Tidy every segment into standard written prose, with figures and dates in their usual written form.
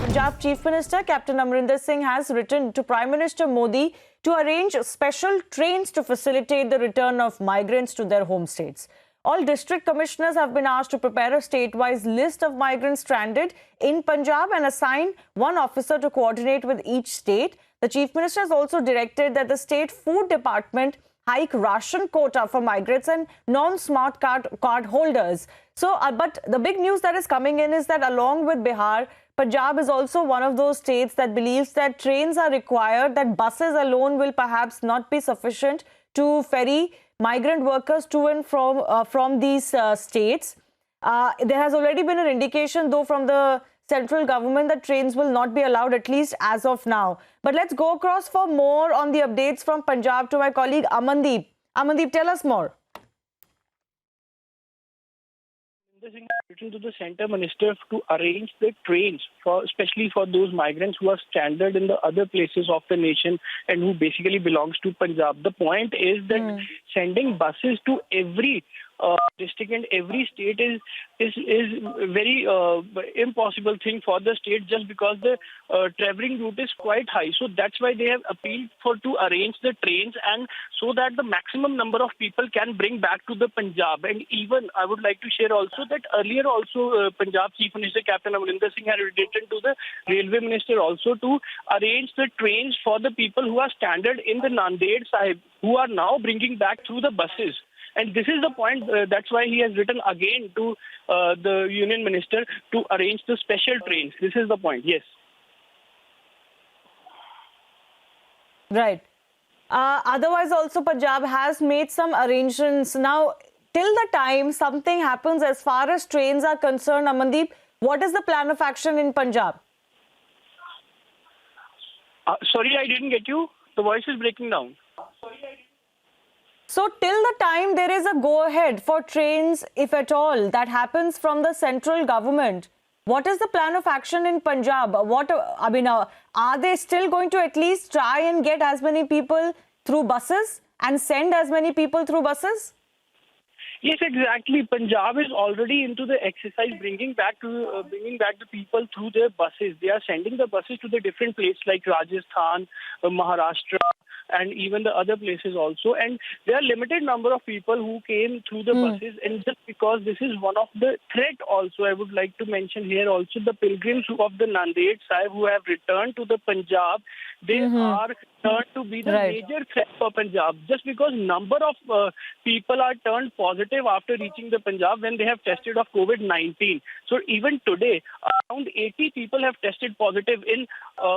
Punjab Chief Minister Captain Amarinder Singh has written to Prime Minister Modi to arrange special trains to facilitate the return of migrants to their home states. All district commissioners have been asked to prepare a state-wise list of migrants stranded in Punjab and assign one officer to coordinate with each state. The Chief Minister has also directed that the State Food Department hike ration quota for migrants and non-smart card holders. But the big news that is coming in is that along with Bihar, Punjab is also one of those states that believes that trains are required, that buses alone will perhaps not be sufficient to ferry migrant workers to and from these states. There has already been an indication, though, from the central government that trains will not be allowed, at least as of now. But let's go across for more on the updates from Punjab to my colleague Amandeep. Amandeep, tell us more. Singh has written to the centre minister to arrange the trains, especially for those migrants who are stranded in the other places of the nation and who basically belongs to Punjab. The point is that sending buses to every district and every state is very impossible thing for the state, just because the travelling route is quite high. So that's why they have appealed to arrange the trains, and so that the maximum number of people can bring back to the Punjab. And even I would like to share also that earlier also Punjab Chief Minister Captain Amarinder Singh had written to the Railway Minister also to arrange the trains for the people who are stranded in the Nanded Sahib, who are now bringing back through the buses. And this is the point, that's why he has written again to the Union Minister to arrange the special trains. This is the point, yes. Right. Otherwise, also Punjab has made some arrangements. Now, till the time something happens as far as trains are concerned, Amandeep, what is the plan of action in Punjab? Sorry, I didn't get you. The voice is breaking down. So till the time there is a go-ahead for trains, if at all, that happens from the central government, what is the plan of action in Punjab? Are they still going to at least try and get as many people through buses and send as many people through buses? Yes, exactly. Punjab is already into the exercise, bringing back the people through their buses. They are sending the buses to the different places like Rajasthan, Maharashtra, and even the other places also. And there are limited number of people who came through the buses, and just because this is one of the threat also, I would like to mention here also the pilgrims of the Nanded Sahib who have returned to the Punjab. They are turned to be the major threat for Punjab, just because number of people are turned positive after reaching the Punjab when they have tested of COVID-19. So even today, around 80 people have tested positive in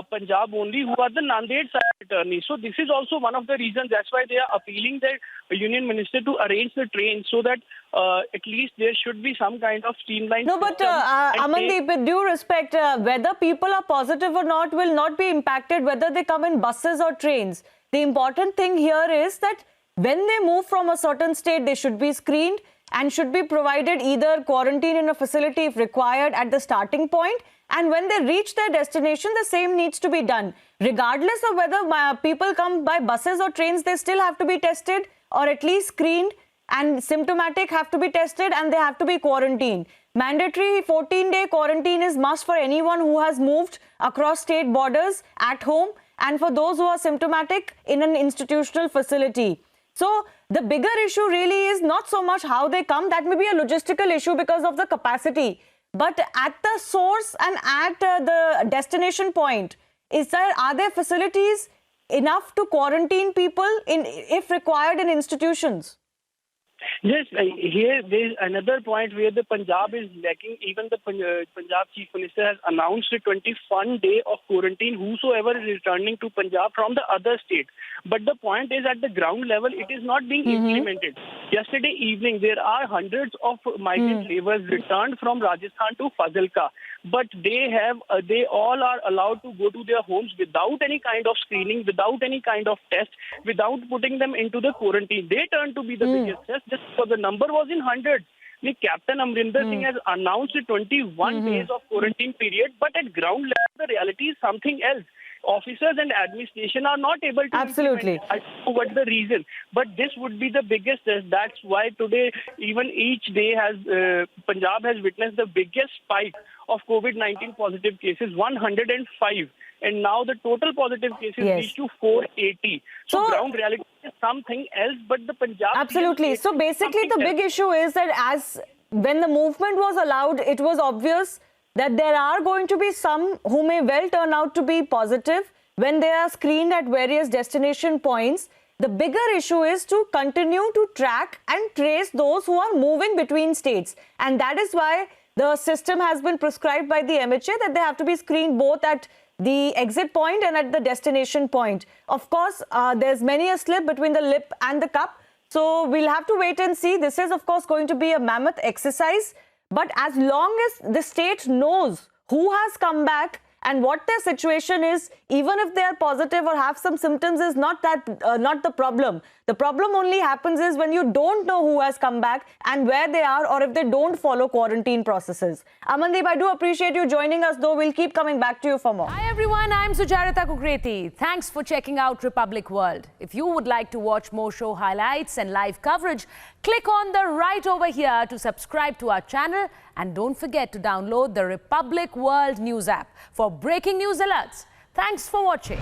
Punjab only, who are the Nanded Sahib returnees. So this is also one of the reasons. That's why they are appealing the Union Minister to arrange the trains so that at least there should be some kind of streamlined. No, but Amandeep, with due respect, whether people are positive or not will not be impacted whether they come in buses or trains. The important thing here is that when they move from a certain state, they should be screened and should be provided either quarantine in a facility if required at the starting point, and when they reach their destination, the same needs to be done. Regardless of whether people come by buses or trains, they still have to be tested or at least screened, and symptomatic have to be tested and they have to be quarantined. Mandatory 14-day quarantine is must for anyone who has moved across state borders at home, and for those who are symptomatic in an institutional facility. So the bigger issue really is not so much how they come. That may be a logistical issue because of the capacity. But at the source and at the destination point, are there facilities enough to quarantine people if required in institutions? Yes, here there is another point where the Punjab is lacking. Even the Punjab Chief Minister has announced a 21 day of quarantine whosoever is returning to Punjab from the other state. But the point is, at the ground level, it is not being implemented. Yesterday evening, there are hundreds of migrant laborers returned from Rajasthan to Fazilka, but they all are allowed to go to their homes without any kind of screening, without any kind of test, without putting them into the quarantine. They turn to be the biggest test, just because the number was in hundreds. Captain Amarinder Singh has announced 21 days of quarantine period, but at ground level, the reality is something else. officers and administration are not able to Absolutely. implement. I don't know what the reason, but this would be the biggest test. That's why today, even each day, Punjab has witnessed the biggest spike of COVID-19 positive cases, 105. And now the total positive cases Yes. reached to 480. So ground reality is something else, but the Punjab... Absolutely. So basically the big issue is that when the movement was allowed, it was obvious that there are going to be some who may well turn out to be positive when they are screened at various destination points. The bigger issue is to continue to track and trace those who are moving between states. And that is why the system has been prescribed by the MHA that they have to be screened both at the exit point and at the destination point. Of course, there's many a slip between the lip and the cup. So we'll have to wait and see. This is, of course, going to be a mammoth exercise. But as long as the state knows who has come back and what their situation is, even if they are positive or have some symptoms, is not the problem. The problem only happens is when you don't know who has come back and where they are, or if they don't follow quarantine processes. Amandeep, I do appreciate you joining us, though. We'll keep coming back to you for more. Hi everyone, I'm Sucharita Kukreti. Thanks for checking out Republic World. If you would like to watch more show highlights and live coverage, click on the right over here to subscribe to our channel, and don't forget to download the Republic World News app for breaking news alerts. Thanks for watching.